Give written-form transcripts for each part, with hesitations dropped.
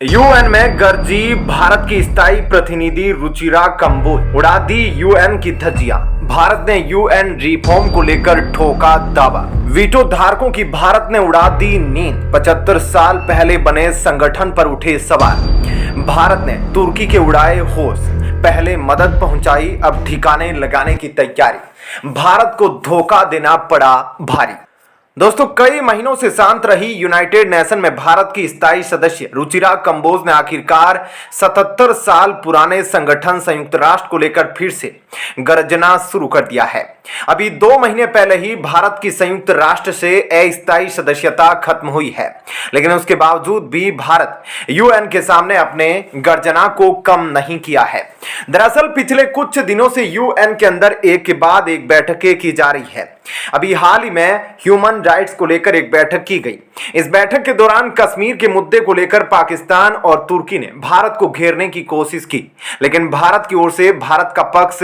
UN में गरजी भारत की स्थायी प्रतिनिधि रुचिरा कंबोज, उड़ा दी यूएन की धज्जियां। भारत ने यूएन रिफॉर्म को लेकर ठोका दावा। वीटो धारकों की भारत ने उड़ा दी नींद। 75 साल पहले बने संगठन पर उठे सवाल। भारत ने तुर्की के उड़ाए होश। पहले मदद पहुंचाई, अब ठिकाने लगाने की तैयारी। भारत को धोखा देना पड़ा भारी। दोस्तों, कई महीनों से शांत रही यूनाइटेड नेशन में भारत की स्थायी सदस्य रुचिरा कंबोज ने आखिरकार 77 साल पुराने संगठन संयुक्त राष्ट्र को लेकर फिर से गर्जना शुरू कर दिया है। अभी 2 महीने पहले ही भारत की संयुक्त राष्ट्र से अस्थायी सदस्यता खत्म हुई है, लेकिन उसके बावजूद भी भारत यूएन के सामने अपने गर्जना को कम नहीं किया है। दरअसल पिछले कुछ दिनों से यूएन के अंदर एक के बाद एक बैठकें की जा रही है। अभी हाल ही में ह्यूमन राइट्स को लेकर एक बैठक की गई। इस बैठक के दौरान कश्मीर के मुद्दे को लेकर पाकिस्तान और तुर्की ने भारत को घेरने की कोशिश की, लेकिन भारत की ओर से भारत का पक्ष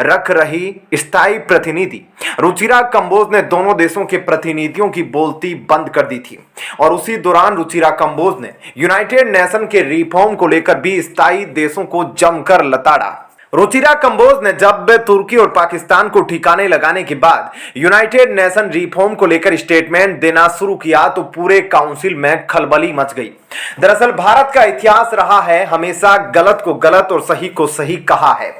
रख रही स्थायी प्रतिनिधि रुचिरा कंबोज ने दोनों देशों के प्रतिनिधियों की बोलती बंद कर दी थी। और उसी दौरान रुचिरा कंबोज ने यूनाइटेड नेशन के रिफॉर्म को लेकर भी स्थायी देशों को जमकर लताड़ा। रुचिरा कंबोज ने जब तुर्की और पाकिस्तान को ठिकाने लगाने के बाद यूनाइटेड नेशन रिफॉर्म को लेकर स्टेटमेंट देना शुरू किया तो पूरे काउंसिल में खलबली मच गई। दरअसल भारत का इतिहास रहा है हमेशा गलत को गलत और सही को सही कहा है।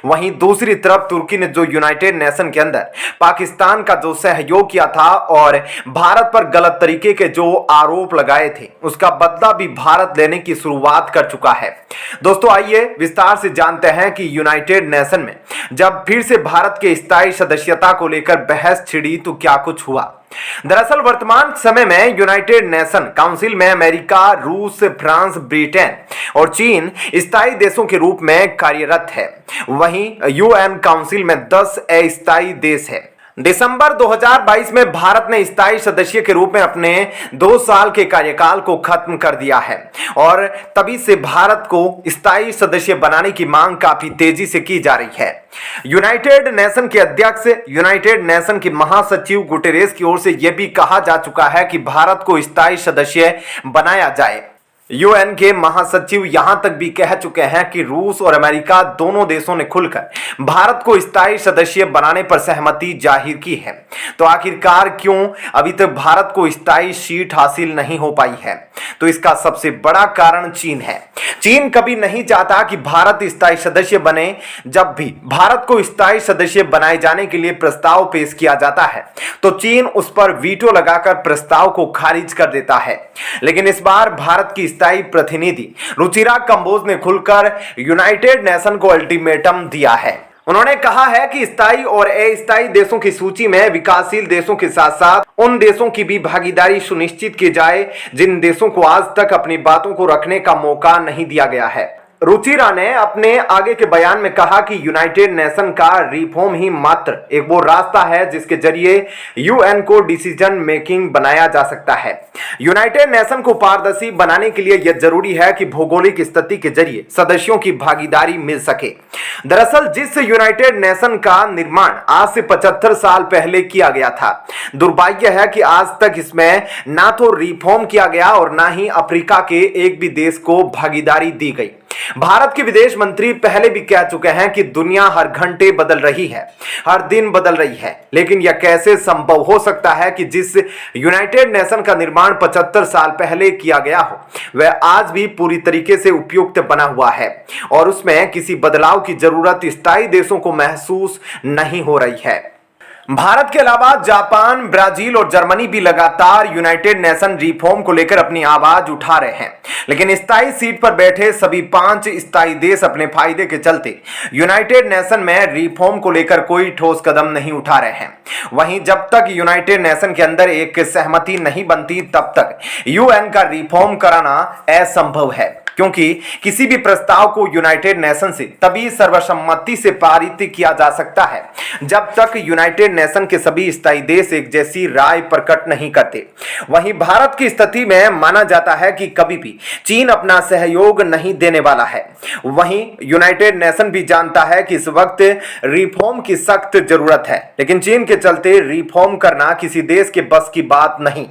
वहीं दूसरी तरफ तुर्की ने जो यूनाइटेड नेशन के अंदर पाकिस्तान का जो सहयोग किया था और भारत पर गलत तरीके के जो आरोप लगाए थे, उसका बदला भी भारत लेने की शुरुआत कर चुका है। दोस्तों, आइए विस्तार से जानते हैं कि यूनाइटेड नेशन में जब फिर से भारत के स्थायी सदस्यता को लेकर बहस छिड़ी तो क्या कुछ हुआ। दरअसल वर्तमान समय में यूनाइटेड नेशन काउंसिल में अमेरिका, रूस, फ्रांस, ब्रिटेन और चीन स्थायी देशों के रूप में कार्यरत है। वहीं यूएन काउंसिल में 10 अस्थायी देश है। दिसंबर 2022 में भारत ने स्थायी सदस्य के रूप में अपने 2 साल के कार्यकाल को खत्म कर दिया है और तभी से भारत को स्थायी सदस्य बनाने की मांग काफी तेजी से की जा रही है। यूनाइटेड नेशन के अध्यक्ष, यूनाइटेड नेशन के महासचिव गुटेरेस की ओर से यह भी कहा जा चुका है कि भारत को स्थायी सदस्य बनाया जाए। यूएन के महासचिव यहां तक भी कह चुके हैं कि रूस और अमेरिका दोनों देशों ने खुलकर भारत को स्थायी सदस्य बनाने पर सहमति जाहिर की है। तो आखिरकार क्यों अभी तक भारत को स्थायी सीट हासिल नहीं हो पाई है? तो इसका सबसे बड़ा कारण चीन है। चीन कभी नहीं चाहता कि भारत स्थायी सदस्य बने। जब भी भारत को स्थायी सदस्य बनाए जाने के लिए प्रस्ताव पेश किया जाता है तो चीन उस पर वीटो लगाकर प्रस्ताव को खारिज कर देता है। लेकिन इस बार भारत की स्थायी प्रतिनिधि रुचिरा कंबोज ने खुलकर यूनाइटेड नेशन को अल्टीमेटम दिया है। उन्होंने कहा है कि स्थायी और अस्थायी देशों की सूची में विकासशील देशों के साथ साथ उन देशों की भी भागीदारी सुनिश्चित की जाए जिन देशों को आज तक अपनी बातों को रखने का मौका नहीं दिया गया है। रुचिरा ने अपने आगे के बयान में कहा कि यूनाइटेड नेशन का रिफॉर्म ही मात्र एक वो रास्ता है जिसके जरिए यूएन को डिसीजन मेकिंग बनाया जा सकता है। यूनाइटेड नेशन को पारदर्शी बनाने के लिए यह जरूरी है कि भौगोलिक स्थिति के जरिए सदस्यों की भागीदारी मिल सके। दरअसल जिस यूनाइटेड नेशन का निर्माण आज से 75 साल पहले किया गया था, दुर्भाग्य है कि आज तक इसमें ना तो रिफॉर्म किया गया और ना ही अफ्रीका के एक भी देश को भागीदारी दी गई। भारत के विदेश मंत्री पहले भी कह चुके हैं कि दुनिया हर घंटे बदल रही है, हर दिन बदल रही है, लेकिन यह कैसे संभव हो सकता है कि जिस यूनाइटेड नेशन का निर्माण 75 साल पहले किया गया हो वह आज भी पूरी तरीके से उपयुक्त बना हुआ है और उसमें किसी बदलाव की जरूरत स्थायी देशों को महसूस नहीं हो रही है। भारत के अलावा जापान, ब्राजील और जर्मनी भी लगातार यूनाइटेड नेशन रिफॉर्म को लेकर अपनी आवाज उठा रहे हैं, लेकिन स्थायी सीट पर बैठे सभी 5 स्थायी देश अपने फायदे के चलते यूनाइटेड नेशन में रिफॉर्म को लेकर कोई ठोस कदम नहीं उठा रहे हैं। वहीं जब तक यूनाइटेड नेशन के अंदर एक सहमति नहीं बनती तब तक यूएन का रिफॉर्म कराना असंभव है, क्योंकि किसी भी प्रस्ताव को यूनाइटेड नेशन से तभी सर्वसम्मति से पारित किया जा सकता है जब तक यूनाइटेड नेशन के सभी स्थायी देश एक जैसी राय प्रकट नहीं करते। वहीं भारत की स्थिति में माना जाता है कि कभी भी चीन अपना सहयोग नहीं देने वाला है। वहीं यूनाइटेड नेशन भी जानता है कि इस वक्त रिफॉर्म की सख्त जरूरत है, लेकिन चीन के चलते रिफॉर्म करना किसी देश के बस की बात नहीं।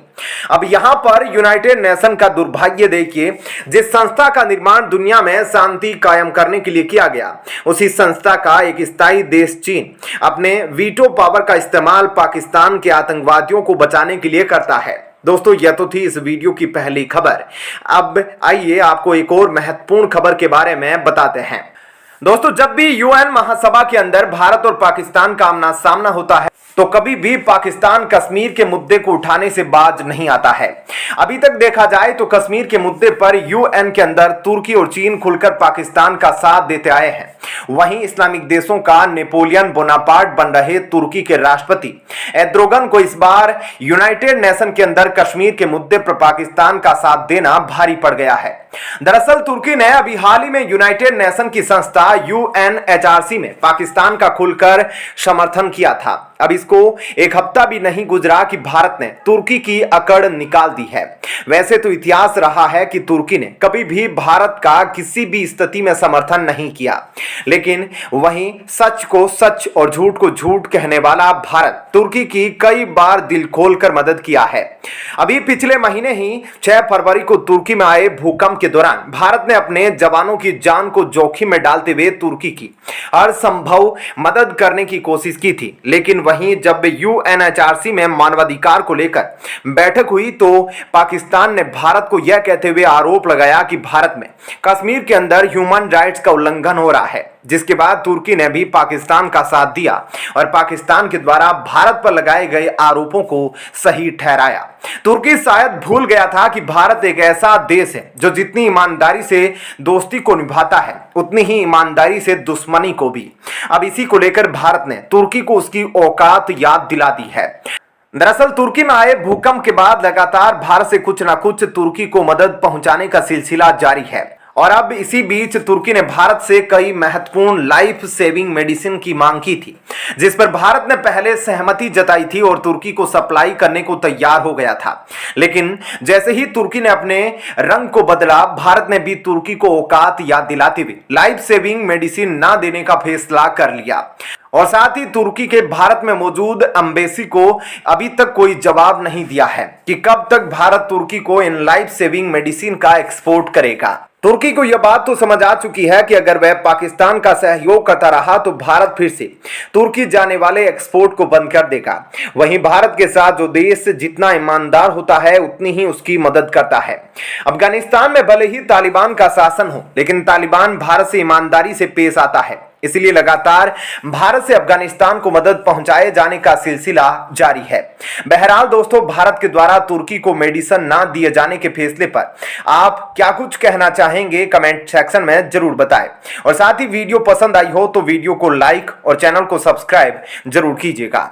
अब यहां पर यूनाइटेड नेशन का दुर्भाग्य देखिए, जिस संस्था का निर्माण दुनिया में शांति कायम करने के लिए किया गया, उसी संस्था का एक स्थायी देश चीन अपने वीटो पावर का इस्तेमाल पाकिस्तान के आतंकवादियों को बचाने के लिए करता है। दोस्तों, यह तो थी इस वीडियो की पहली खबर। अब आइए आपको एक और महत्वपूर्ण खबर के बारे में बताते हैं। दोस्तों, जब भी यूएन महासभा के अंदर भारत और पाकिस्तान का आमना सामना होता है तो कभी भी पाकिस्तान कश्मीर के मुद्दे को उठाने से बाज नहीं आता है। अभी तक देखा जाए तो कश्मीर के मुद्दे पर यूएन के अंदर तुर्की और चीन खुलकर पाकिस्तान का साथ देते आए हैं। वहीं इस्लामिक देशों का नेपोलियन बोनापार्ट बन रहे तुर्की के राष्ट्रपति एर्दोगन को इस बार यूनाइटेड नेशन के अंदर कश्मीर के मुद्दे पर पाकिस्तान का साथ देना भारी पड़ गया है। दरअसल तुर्की ने अभी हाल ही में यूनाइटेड नेशन की संस्था यूएनएचआरसी में पाकिस्तान का खुलकर समर्थन किया था। अब इसको एक हफ्ता भी नहीं गुजरा कि भारत ने तुर्की की अकड़ निकाल दी है। वैसे तो इतिहास रहा है कि तुर्की ने कभी भी भारत का किसी भी स्थिति में समर्थन नहीं किया, लेकिन वहीं सच को सच और झूठ को झूठ कहने वाला भारत तुर्की की कई बार दिल खोलकर मदद किया है। अभी पिछले महीने ही 6 फरवरी को तुर्की में आए भूकंप के दौरान भारत ने अपने जवानों की जान को जोखिम में डालते हुए तुर्की की हर संभव मदद करने की कोशिश की थी। लेकिन वहीं जब यूएनएचआरसी में मानवाधिकार को लेकर बैठक हुई तो पाकिस्तान ने भारत को यह कहते हुए आरोप लगाया कि भारत में कश्मीर के अंदर ह्यूमन राइट्स का उल्लंघन हो रहा है, जिसके बाद तुर्की ने भी पाकिस्तान का साथ दिया और पाकिस्तान के द्वारा भारत पर लगाए गए आरोपों को सही ठहराया। तुर्की शायद भूल गया था कि भारत एक ऐसा देश है जो जितनी ईमानदारी से दोस्ती को निभाता है उतनी ही ईमानदारी से दुश्मनी को भी। अब इसी को लेकर भारत ने तुर्की को उसकी औकात याद दिला दी है। दरअसल तुर्की में आए भूकंप के बाद लगातार भारत से कुछ ना कुछ तुर्की को मदद पहुंचाने का सिलसिला जारी है और अब इसी बीच तुर्की ने भारत से कई महत्वपूर्ण लाइफ सेविंग मेडिसिन की मांग की थी, जिस पर भारत ने पहले सहमति जताई थी और तुर्की को सप्लाई करने को तैयार हो गया था। लेकिन जैसे ही तुर्की ने अपने रंग को बदला, भारत ने भी तुर्की को औकात याद दिलाते हुए लाइफ सेविंग मेडिसिन ना देने का फैसला कर लिया और साथ ही तुर्की के भारत में मौजूद एम्बेसी को अभी तक कोई जवाब नहीं दिया है कि कब तक भारत तुर्की को इन लाइफ सेविंग मेडिसिन का एक्सपोर्ट करेगा। तुर्की को यह बात तो समझ आ चुकी है कि अगर वह पाकिस्तान का सहयोग करता रहा तो भारत फिर से तुर्की जाने वाले एक्सपोर्ट को बंद कर देगा। वहीं भारत के साथ जो देश जितना ईमानदार होता है उतनी ही उसकी मदद करता है। अफगानिस्तान में भले ही तालिबान का शासन हो, लेकिन तालिबान भारत से ईमानदारी से पेश आता है, इसलिए लगातार भारत से अफगानिस्तान को मदद पहुंचाए जाने का सिलसिला जारी है। बहरहाल दोस्तों, भारत के द्वारा तुर्की को मेडिसिन ना दिए जाने के फैसले पर आप क्या कुछ कहना चाहेंगे कमेंट सेक्शन में जरूर बताएं और साथ ही वीडियो पसंद आई हो तो वीडियो को लाइक और चैनल को सब्सक्राइब जरूर कीजिएगा।